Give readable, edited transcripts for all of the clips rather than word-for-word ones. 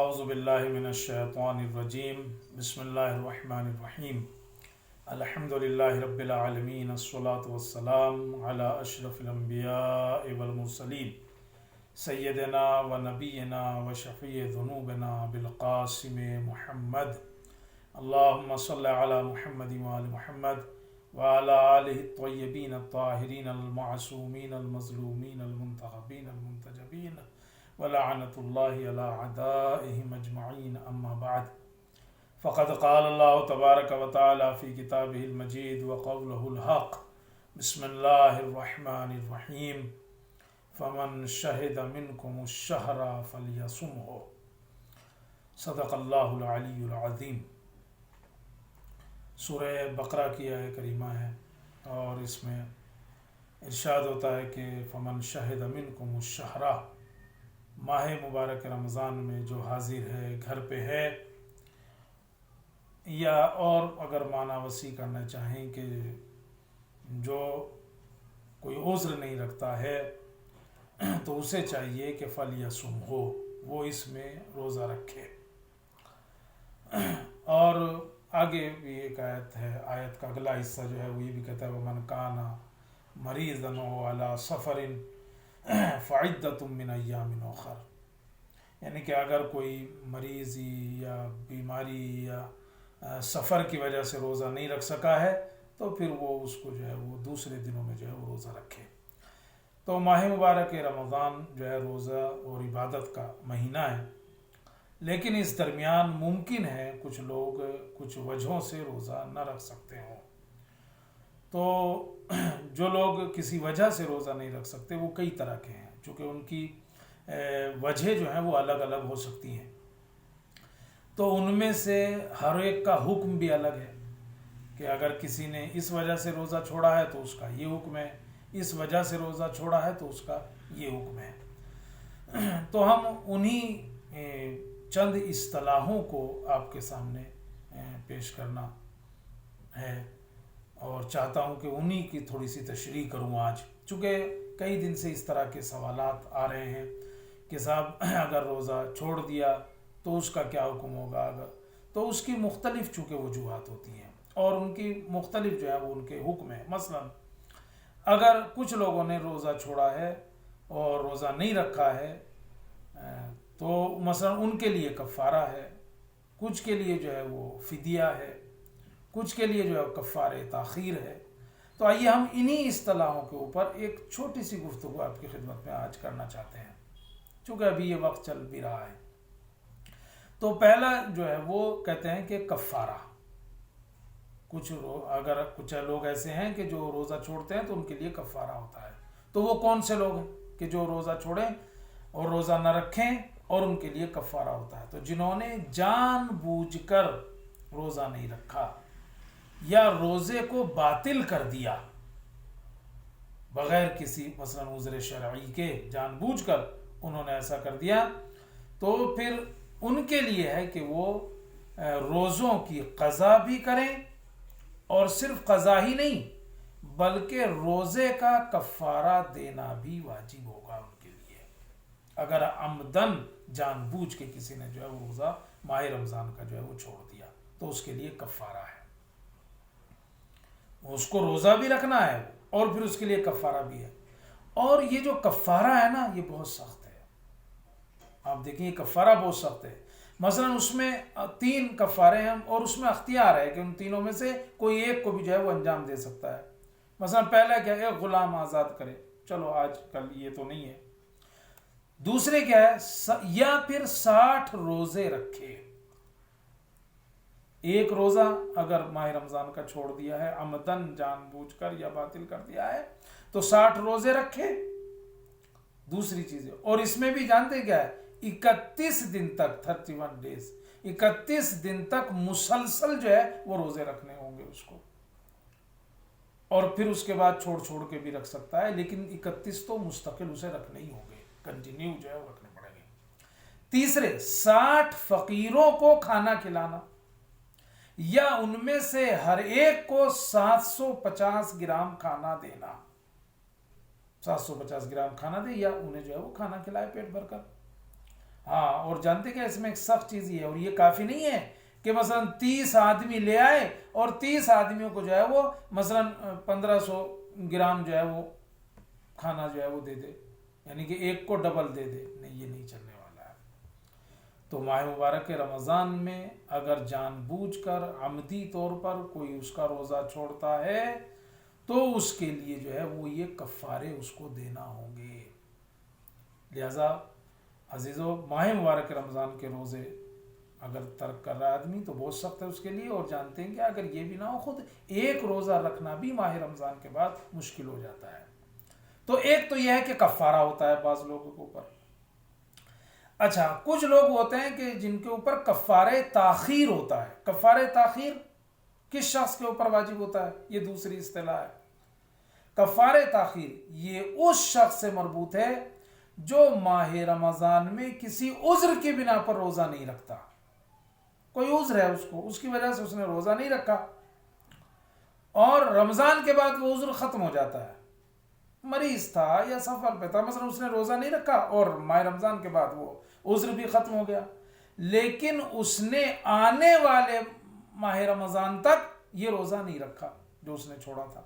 اعوذ باللہ من الشیطان الرجیم بسم اللہ الرحمن الرحیم الحمد للہ رب العالمین الصلاة والسلام علی اشرف الانبیاء والمرسلین سیدنا و نبینا و شفیع ذنوبنا بالقاسم محمد اللہم صلی علی محمد وآل محمد وعلی آلہ الطیبین الطاہرین المعصومین المظلومین المنتخبین المنتجبین ولعنت اللہ علی اعدائہم اجمعین اما بعد فقد قال اللہ تبارک و تعالی فی کتابہ المجید وقولہ الحق بسم اللہ الرحمن الرحیم فمن شہد منکم الشہر فلیصمہ صدق اللہ العلی العظیم۔ سورہ بقرہ کی آیہ کریمہ ہے اور اس میں ارشاد ہوتا ہے کہ فمن شہد منکم الشہر، ماہ مبارک رمضان میں جو حاضر ہے، گھر پہ ہے، یا اور اگر معنی وسیع کرنا چاہیں کہ جو کوئی عذر نہیں رکھتا ہے تو اسے چاہیے کہ فلیصم ہو، وہ اس میں روزہ رکھے۔ اور آگے بھی ایک آیت ہے، آیت کا اگلا حصہ جو ہے وہ یہ بھی کہتا ہے وَمَنْ كَانَ مَرِيضًا أَوْ عَلَى سَفَرٍ فَعِدَّةٌ مِّنْ أَيَّامٍ أُخَرَ، یعنی کہ اگر کوئی مریضی یا بیماری یا سفر کی وجہ سے روزہ نہیں رکھ سکا ہے تو پھر وہ اس کو جو ہے وہ دوسرے دنوں میں جو ہے وہ روزہ رکھے۔ تو ماہ مبارک رمضان جو ہے روزہ اور عبادت کا مہینہ ہے، لیکن اس درمیان ممکن ہے کچھ لوگ کچھ وجہوں سے روزہ نہ رکھ سکتے ہوں۔ تو جو لوگ کسی وجہ سے روزہ نہیں رکھ سکتے وہ کئی طرح کے ہیں، چونکہ ان کی وجہ جو ہیں وہ الگ الگ ہو سکتی ہیں، تو ان میں سے ہر ایک کا حکم بھی الگ ہے کہ اگر کسی نے اس وجہ سے روزہ چھوڑا ہے تو اس کا یہ حکم ہے، اس وجہ سے روزہ چھوڑا ہے تو اس کا یہ حکم ہے۔ تو ہم انہی چند اصطلاحوں کو آپ کے سامنے پیش کرنا ہے اور چاہتا ہوں کہ انہی کی تھوڑی سی تشریح کروں آج، چونکہ کئی دن سے اس طرح کے سوالات آ رہے ہیں کہ صاحب اگر روزہ چھوڑ دیا تو اس کا کیا حکم ہوگا، اگر تو اس کی مختلف چونکہ وجوہات ہوتی ہیں اور ان کی مختلف جو ہے وہ ان کے حکم ہیں۔ مثلا اگر کچھ لوگوں نے روزہ چھوڑا ہے اور روزہ نہیں رکھا ہے تو مثلا ان کے لیے کفارہ ہے، کچھ کے لیے جو ہے وہ فدیہ ہے، کچھ کے لیے جو ہے کفارہ تاخیر ہے۔ تو آئیے ہم انہی اصطلاحوں کے اوپر ایک چھوٹی سی گفتگو آپ کی خدمت میں آج کرنا چاہتے ہیں، چونکہ ابھی یہ وقت چل بھی رہا ہے۔ تو پہلا جو ہے وہ کہتے ہیں کہ کفارہ، اگر کچھ لوگ ایسے ہیں کہ جو روزہ چھوڑتے ہیں تو ان کے لیے کفارہ ہوتا ہے۔ تو وہ کون سے لوگ ہیں کہ جو روزہ چھوڑیں اور روزہ نہ رکھیں اور ان کے لیے کفارہ ہوتا ہے؟ تو جنہوں نے جان بوجھ کر روزہ نہیں رکھا یا روزے کو باطل کر دیا بغیر کسی مثلا عذر شرعی کے، جان بوجھ کر انہوں نے ایسا کر دیا، تو پھر ان کے لیے ہے کہ وہ روزوں کی قضا بھی کریں، اور صرف قضا ہی نہیں بلکہ روزے کا کفارہ دینا بھی واجب ہوگا ان کے لیے، اگر عمدن جان بوجھ کے کسی نے جو ہے وہ روزہ ماہ رمضان کا جو ہے وہ چھوڑ دیا تو اس کے لیے کفارہ ہے، اس کو روزہ بھی رکھنا ہے اور پھر اس کے لیے کفارہ بھی ہے۔ اور یہ جو کفارہ ہے نا یہ بہت سخت ہے، آپ دیکھیں یہ کفارہ بہت سخت ہے۔ مثلا اس میں 3 کفارے ہیں اور اس میں اختیار ہے کہ ان تینوں میں سے کوئی ایک کو بھی جو ہے وہ انجام دے سکتا ہے۔ مثلا پہلا کیا ہے، غلام آزاد کرے، چلو آج کل یہ تو نہیں ہے۔ دوسرے کیا ہے، یا پھر 60 روزے رکھے، ایک روزہ اگر ماہ رمضان کا چھوڑ دیا ہے عمدن جان بوجھ کر یا باطل کر دیا ہے تو 60 روزے رکھے، دوسری چیز ہے۔ اور اس میں بھی جانتے کیا ہے، 31 دن تک 31 ڈیز 31 دن تک مسلسل جو ہے وہ روزے رکھنے ہوں گے اس کو، اور پھر اس کے بعد چھوڑ چھوڑ کے بھی رکھ سکتا ہے، لیکن 31 تو مستقل اسے رکھنے ہی ہوں گے، کنٹینیو جو ہے وہ رکھنے پڑیں گے۔ تیسرے 60 فقیروں کو کھانا کھلانا، یا ان میں سے ہر ایک کو 750 گرام کھانا دینا، 750 گرام کھانا دے یا انہیں جو ہے وہ کھانا کھلائے پیٹ بھر کر۔ ہاں، اور جانتے کہ اس میں ایک سخت چیز یہ ہے، اور یہ کافی نہیں ہے کہ مثلا 30 آدمی لے آئے اور 30 آدمیوں کو جو ہے وہ مثلا 1500 گرام جو ہے وہ کھانا جو ہے وہ دے دے، یعنی کہ ایک کو ڈبل دے دے، نہیں، یہ نہیں چلنے والا ہے۔ تو ماہ مبارک رمضان میں اگر جان بوجھ کر عمدی طور پر کوئی اس کا روزہ چھوڑتا ہے تو اس کے لیے جو ہے وہ یہ کفارے اس کو دینا ہوں گے۔ لہذا عزیزو، ماہ مبارک رمضان کے روزے اگر ترک کر رہا آدمی تو بہت سخت ہے اس کے لیے، اور جانتے ہیں کہ اگر یہ بھی نہ ہو، خود ایک روزہ رکھنا بھی ماہ رمضان کے بعد مشکل ہو جاتا ہے۔ تو ایک تو یہ ہے کہ کفارہ ہوتا ہے بعض لوگوں کے اوپر۔ اچھا، کچھ لوگ ہوتے ہیں کہ جن کے اوپر کفارہ تاخیر ہوتا ہے۔ کفارہ تاخیر کس شخص کے اوپر واجب ہوتا ہے؟ یہ دوسری اصطلاح ہے۔ کفارہ تاخیر یہ اس شخص سے مربوط ہے جو ماہ رمضان میں کسی عذر کی بنا پر روزہ نہیں رکھتا۔ کوئی عذر ہے اس کی وجہ سے اس نے روزہ نہیں رکھا، اور رمضان کے بعد وہ عذر ختم ہو جاتا ہے، مریض تھا یا سفر پہ تھا مثلا، اس نے روزہ نہیں رکھا اور ماہ رمضان کے بعد وہ عذر بھی ختم ہو گیا، لیکن اس نے آنے والے ماہ رمضان تک یہ روزہ نہیں رکھا جو اس نے چھوڑا تھا۔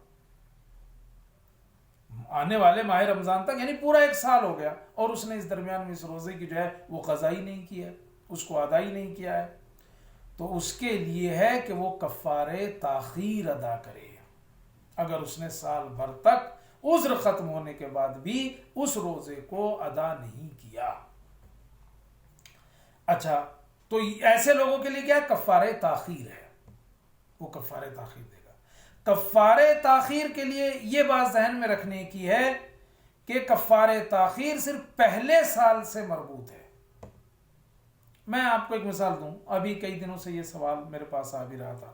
آنے والے ماہ رمضان تک یعنی پورا 1 سال ہو گیا، اور اس نے اس درمیان میں اس روزے کی جو ہے وہ قضا ہی نہیں کی ہے، اس کو ادا ہی نہیں کیا ہے، تو اس کے لیے ہے کہ وہ کفارہ تاخیر ادا کرے۔ اگر اس نے سال بھر تک عذر ختم ہونے کے بعد بھی اس روزے کو ادا نہیں کیا۔ اچھا، تو ایسے لوگوں کے لیے کیا ہے؟ کفارہ تاخیر ہے، وہ کفارہ تاخیر دے گا۔ کفارہ تاخیر کے لیے یہ بات ذہن میں رکھنے کی ہے کہ کفارہ تاخیر صرف پہلے سال سے مربوط ہے۔ میں آپ کو ایک مثال دوں، ابھی کئی دنوں سے یہ سوال میرے پاس آ بھی رہا تھا۔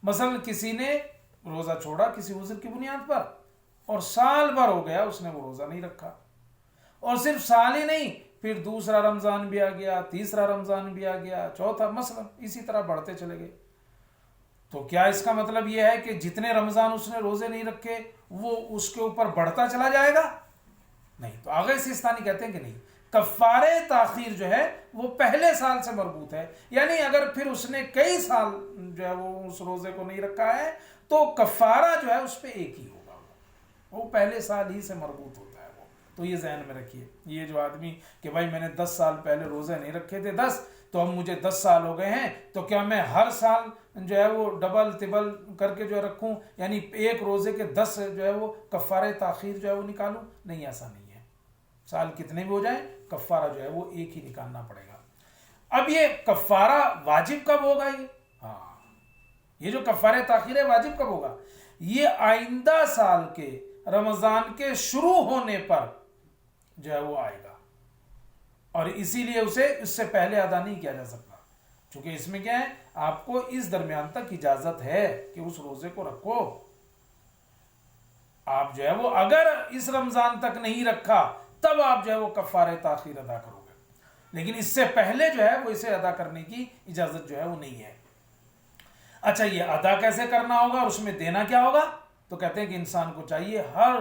مثلا کسی نے روزہ چھوڑا کسی عذر کی بنیاد پر، اور سال بھر ہو گیا اس نے وہ روزہ نہیں رکھا، اور صرف سال ہی نہیں، پھر دوسرا رمضان بھی آ گیا، تیسرا رمضان بھی آ گیا، چوتھا، مثلا اسی طرح بڑھتے چلے گئے۔ تو کیا اس کا مطلب یہ ہے کہ جتنے رمضان اس نے روزے نہیں رکھے وہ اس کے اوپر بڑھتا چلا جائے گا؟ نہیں۔ تو آگے سیستانی کہتے ہیں کہ نہیں، کفارہ تاخیر جو ہے وہ پہلے سال سے مربوط ہے، یعنی اگر پھر اس نے کئی سال جو ہے وہ اس روزے کو نہیں رکھا ہے تو کفارہ جو ہے اس پہ ایک ہی ہوگا، وہ پہلے سال ہی سے مربوط ہوتا ہے وہ۔ تو یہ ذہن میں رکھیے، یہ جو آدمی کہ بھائی میں نے 10 سال پہلے روزے نہیں رکھے تھے 10، تو اب مجھے 10 سال ہو گئے ہیں، تو کیا میں ہر سال جو ہے وہ ڈبل تبل کر کے جو رکھوں، یعنی ایک روزے کے 10 جو ہے وہ کفارہ تاخیر جو ہے وہ نکالوں؟ نہیں، ایسا نہیں ہے۔ سال کتنے بھی ہو جائیں کفارہ جو ہے وہ ایک ہی نکالنا پڑے گا۔ اب یہ کفارہ واجب کب ہوگا؟ یہ جو کفارہ تاخیر ہے واجب کب ہوگا؟ یہ آئندہ سال کے رمضان کے شروع ہونے پر جو ہے وہ آئے گا، اور اسی لیے اسے اس سے پہلے ادا نہیں کیا جا سکتا، چونکہ اس میں کیا ہے، آپ کو اس درمیان تک اجازت ہے کہ اس روزے کو رکھو۔ آپ جو ہے وہ اگر اس رمضان تک نہیں رکھا تب آپ جو ہے وہ کفارہ تاخیر ادا کرو گے، لیکن اس سے پہلے جو ہے وہ اسے ادا کرنے کی اجازت جو ہے وہ نہیں ہے۔ اچھا، یہ ادا کیسے کرنا ہوگا اور اس میں دینا کیا ہوگا؟ تو کہتے ہیں کہ انسان کو چاہیے ہر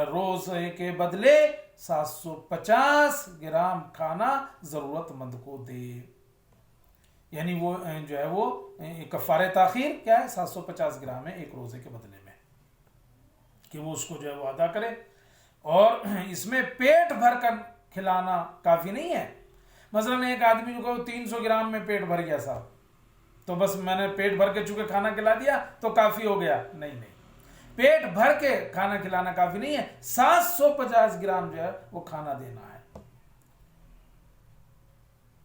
روزے کے بدلے 750 گرام کھانا ضرورت مند کو دے، یعنی وہ جو ہے وہ کفارہ تاخیر کیا ہے؟ 750 گرام ہے ایک روزے کے بدلے میں، کہ وہ اس کو جو ہے وہ ادا کرے۔ اور اس میں پیٹ بھر کر کھلانا کافی نہیں ہے۔ مثلا ایک آدمی کو 300 گرام میں پیٹ بھر گیا صاحب، تو بس میں نے پیٹ بھر کے چونکہ کھانا کھلا دیا تو کافی ہو گیا، نہیں، پیٹ بھر کے کھانا کھلانا کافی نہیں ہے، 750 گرام جو ہے وہ کھانا دینا ہے۔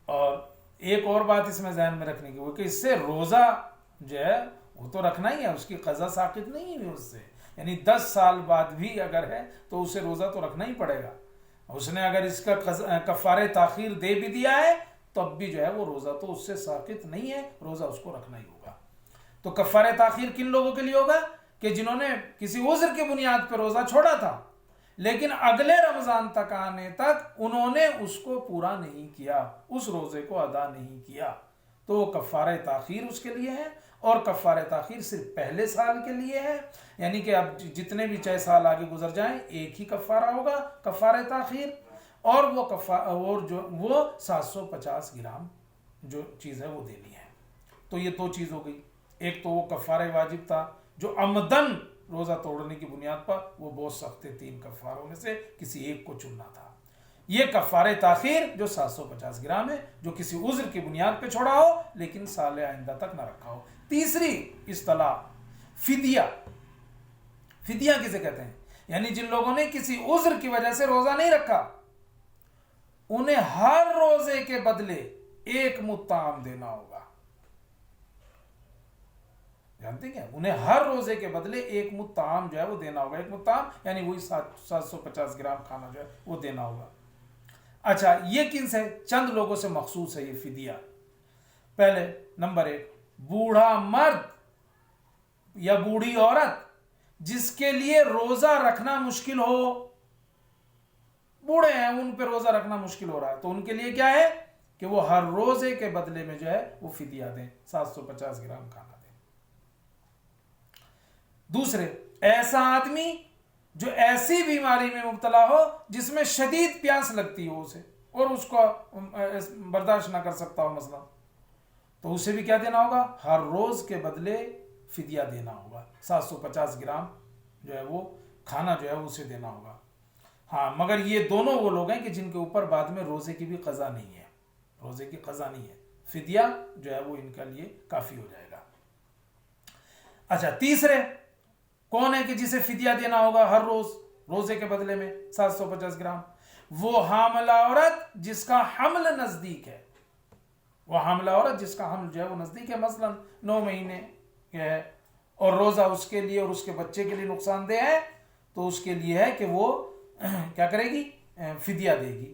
اور ایک اور بات اس میں ذہن میں رکھنے کی وہ کہ اس سے روزہ جو ہے وہ تو رکھنا ہی ہے، اس کی قضا ساقط نہیں ہوئی اس سے، یعنی 10 سال بعد بھی اگر ہے تو اسے روزہ تو رکھنا ہی پڑے گا۔ اس نے اگر اس کا کفارہ تاخیر دے بھی دیا ہے تب بھی جو ہے وہ روزہ تو اس سے ساقط نہیں ہے، روزہ اس کو رکھنا ہی ہوگا۔ تو کفارہ تاخیر کن لوگوں کے لیے ہوگا؟ کہ جنہوں نے کسی عذر کی بنیاد پر روزہ چھوڑا تھا لیکن اگلے رمضان تک آنے تک انہوں نے اس کو پورا نہیں کیا، اس روزے کو ادا نہیں کیا، تو وہ کفارہ تاخیر اس کے لیے ہے۔ اور کفارہ تاخیر صرف پہلے سال کے لیے ہے، یعنی کہ اب جتنے بھی 6 سال آگے گزر جائیں ایک ہی کفارہ ہوگا، کفارہ تاخیر۔ اور اور جو وہ 750 گرام جو چیز ہے وہ دینی ہے. تو یہ دو چیز ہو گئی. ایک تو وہ کفارہ واجب تھا جو عمدن روزہ توڑنے کی بنیاد پر، وہ بہت سخت تھے، 3 کفاروں میں سے کسی ایک کو چننا تھا. یہ کفارہ تاخیر جو 750 گرام ہے، جو کسی عذر کی بنیاد پہ چھوڑا ہو لیکن سال آئندہ تک نہ رکھا ہو. تیسری اصطلاح فدیہ. فدیہ کسے کہتے ہیں؟ یعنی جن لوگوں نے کسی عذر کی وجہ سے روزہ نہیں رکھا، انہیں ہر روزے کے بدلے 1 مد طعام دینا ہوگا. جانتے ہیں کیا؟ انہیں ہر روزے کے بدلے 1 مد طعام جو ہے وہ دینا ہوگا. 1 مد طعام یعنی وہی 750 گرام کھانا جو ہے وہ دینا ہوگا. اچھا، یہ کن سے؟ چند لوگوں سے مخصوص ہے یہ فدیہ. پہلے نمبر 1، بوڑھا مرد یا بوڑھی عورت جس کے لیے روزہ رکھنا مشکل ہو. بوڑھے ہیں، ان پہ روزہ رکھنا مشکل ہو رہا ہے، تو ان کے لیے کیا ہے کہ وہ ہر روزے کے بدلے میں جو ہے وہ فدیہ دیں، 750 گرام کھانا دیں. دوسرے، ایسا آدمی جو ایسی بیماری میں مبتلا ہو جس میں شدید پیاس لگتی ہو اسے، اور اس کو برداشت نہ کر سکتا ہو مثلا، تو اسے بھی کیا دینا ہوگا؟ ہر روز کے بدلے فدیہ دینا ہوگا. 750 گرام جو ہے وہ کھانا جو ہے اسے دینا ہوگا. ہاں، مگر یہ دونوں وہ لوگ ہیں کہ جن کے اوپر بعد میں روزے کی بھی قضا نہیں ہے. روزے کی قضا نہیں ہے، فدیہ جو ہے وہ ان کے لیے کافی ہو جائے گا. اچھا، تیسرے کون ہے کہ جسے فدیہ دینا ہوگا ہر روز روزے کے بدلے میں 750 گرام؟ وہ حاملہ عورت جس کا حمل نزدیک ہے. وہ حاملہ عورت جس کا حمل جو ہے وہ نزدیک ہے، مثلا 9 مہینے ہے، اور روزہ اس کے لیے اور اس کے بچے کے لیے نقصان دہ ہے، تو اس کے لیے ہے کہ وہ کیا کرے گی؟ فدیہ دے گی،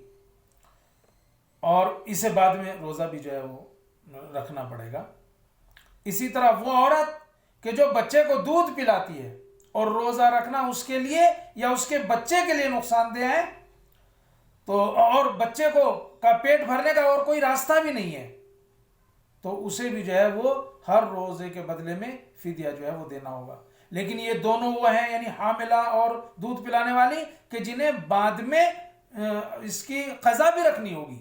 اور اسے بعد میں روزہ بھی جو ہے وہ رکھنا پڑے گا. اسی طرح وہ عورت کہ جو بچے کو دودھ پلاتی ہے اور روزہ رکھنا اس کے لیے یا اس کے بچے کے لیے نقصان دہ ہے، تو اور بچے کا پیٹ بھرنے کا اور کوئی راستہ بھی نہیں ہے، تو اسے بھی جو ہے وہ ہر روزے کے بدلے میں فدیہ جو ہے وہ دینا ہوگا. لیکن یہ دونوں وہ ہیں، یعنی حاملہ اور دودھ پلانے والی، کہ جنہیں بعد میں اس کی قضا بھی رکھنی ہوگی.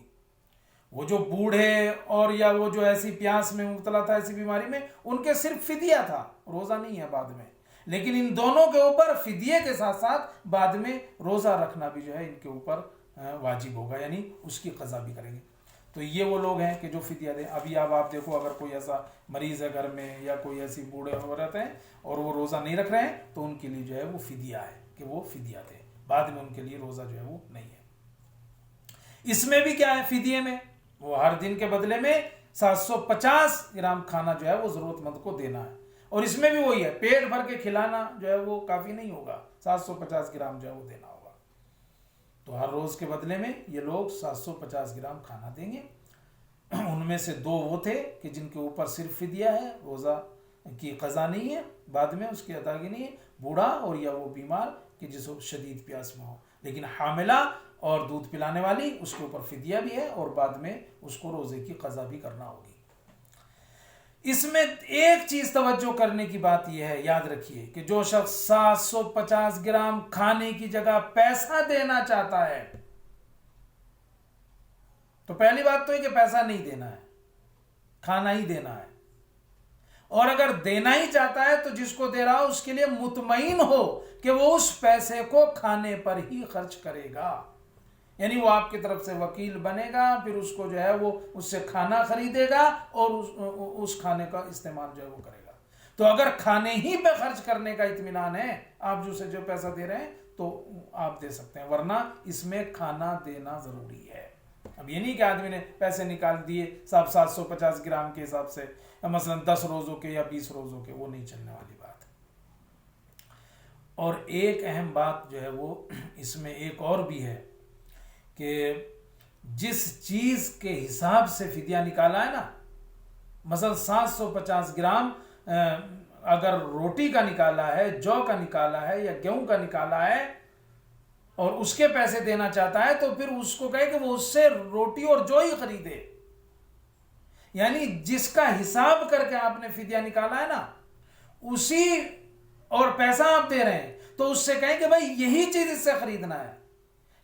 وہ جو بوڑھے اور یا وہ جو ایسی پیاس میں مبتلا تھا، ایسی بیماری میں، ان کے صرف فدیہ تھا، روزہ نہیں ہے بعد میں. لیکن ان دونوں کے اوپر فدیے کے ساتھ ساتھ بعد میں روزہ رکھنا بھی جو ہے ان کے اوپر واجب ہوگا، یعنی اس کی قضا بھی کریں گے. تو یہ وہ لوگ ہیں کہ جو فدیہ دیں. ابھی آپ دیکھو، اگر کوئی ایسا مریض ہے گھر میں یا کوئی ایسی بوڑھے عورت ہیں اور وہ روزہ نہیں رکھ رہے ہیں، تو ان کے لیے جو ہے وہ فدیہ ہے کہ وہ فدیہ دیں، بعد میں ان کے لیے روزہ جو ہے وہ نہیں ہے. اس میں بھی کیا ہے؟ فدیے میں وہ ہر دن کے بدلے میں 750 گرام کھانا جو ہے وہ ضرورت مند کو دینا ہے. اور اس میں بھی وہی ہے، پیٹ بھر کے کھلانا جو ہے وہ کافی نہیں ہوگا، 750 گرام جو ہے وہ دینا ہوگا. تو ہر روز کے بدلے میں یہ لوگ 750 گرام کھانا دیں گے. ان میں سے 2 وہ تھے کہ جن کے اوپر صرف فدیہ ہے، روزہ کی قضا نہیں ہے، بعد میں اس کی ادائیگی نہیں ہے. بوڑھا اور یا وہ بیمار کہ جس کو شدید پیاس میں ہو. لیکن حاملہ اور دودھ پلانے والی، اس کے اوپر فدیہ بھی ہے اور بعد میں اس کو روزے کی قضا بھی کرنا ہوگی. اس میں ایک چیز توجہ کرنے کی بات یہ ہے، یاد رکھیے کہ جو شخص 750 گرام کھانے کی جگہ پیسہ دینا چاہتا ہے، تو پہلی بات تو ہے کہ پیسہ نہیں دینا ہے، کھانا ہی دینا ہے. اور اگر دینا ہی چاہتا ہے تو جس کو دے رہا ہو اس کے لیے مطمئن ہو کہ وہ اس پیسے کو کھانے پر ہی خرچ کرے گا. یعنی وہ آپ کی طرف سے وکیل بنے گا، پھر اس کو جو ہے وہ اس سے کھانا خریدے گا اور اس کھانے کا استعمال جو ہے وہ کرے گا. تو اگر کھانے ہی پہ خرچ کرنے کا اطمینان ہے، آپ جو پیسہ دے رہے ہیں تو آپ دے سکتے ہیں، ورنہ اس میں کھانا دینا ضروری ہے. اب یہ نہیں کہ آدمی نے پیسے نکال دیے 750 گرام کے حساب سے، مثلا 10 روزوں کے یا 20 روزوں کے، وہ نہیں چلنے والی بات. اور ایک اہم بات جو ہے وہ اس میں ایک اور بھی ہے کہ جس چیز کے حساب سے فدیہ نکالا ہے نا، مثلا 750 گرام اگر روٹی کا نکالا ہے، جو کا نکالا ہے یا گیہوں کا نکالا ہے، اور اس کے پیسے دینا چاہتا ہے، تو پھر اس کو کہے کہ وہ اس سے روٹی اور جو ہی خریدے. یعنی جس کا حساب کر کے آپ نے فدیہ نکالا ہے نا، اسی اور پیسہ آپ دے رہے ہیں، تو اس سے کہیں کہ بھائی یہی چیز اس سے خریدنا ہے.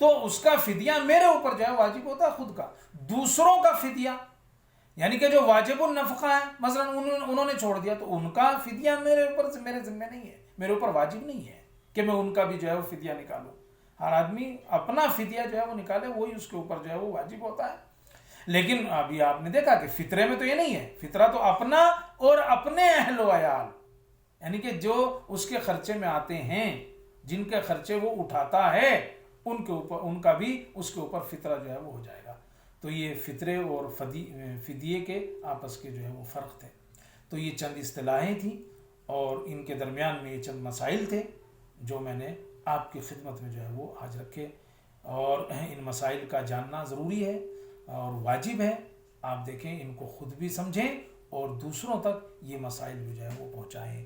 تو اس کا فدیہ میرے اوپر جو ہے واجب ہوتا ہے خود کا. دوسروں کا فدیہ یعنی کہ جو واجب النفقہ ہے مثلا انہوں نے چھوڑ دیا تو ان کا فدیہ میرے اوپر سے میرے ذمہ نہیں ہے, میرے اوپر واجب نہیں ہے کہ میں ان کا بھی جو ہے وہ فدیہ نکالوں. ہر آدمی اپنا فدیہ جو ہے وہ نکالے, وہی اس کے اوپر جو ہے وہ واجب ہوتا ہے. لیکن ابھی آپ نے دیکھا کہ فطرے میں تو یہ نہیں ہے, فطرہ تو اپنا اور اپنے اہل و عیال یعنی کہ جو اس کے خرچے میں آتے ہیں, جن کے خرچے وہ اٹھاتا ہے, ان کے اوپر ان کا بھی اس کے اوپر فطرہ جو ہے وہ ہو جائے گا. تو یہ فطرے اور فدیے کے آپس کے جو ہے وہ فرق تھے. تو یہ چند اصطلاحیں تھیں اور ان کے درمیان میں یہ چند مسائل تھے جو میں نے آپ کی خدمت میں جو ہے وہ آج رکھے, اور ان مسائل کا جاننا ضروری ہے اور واجب ہے. آپ دیکھیں ان کو خود بھی سمجھیں اور دوسروں تک یہ مسائل بھی جو ہے وہ پہنچائیں.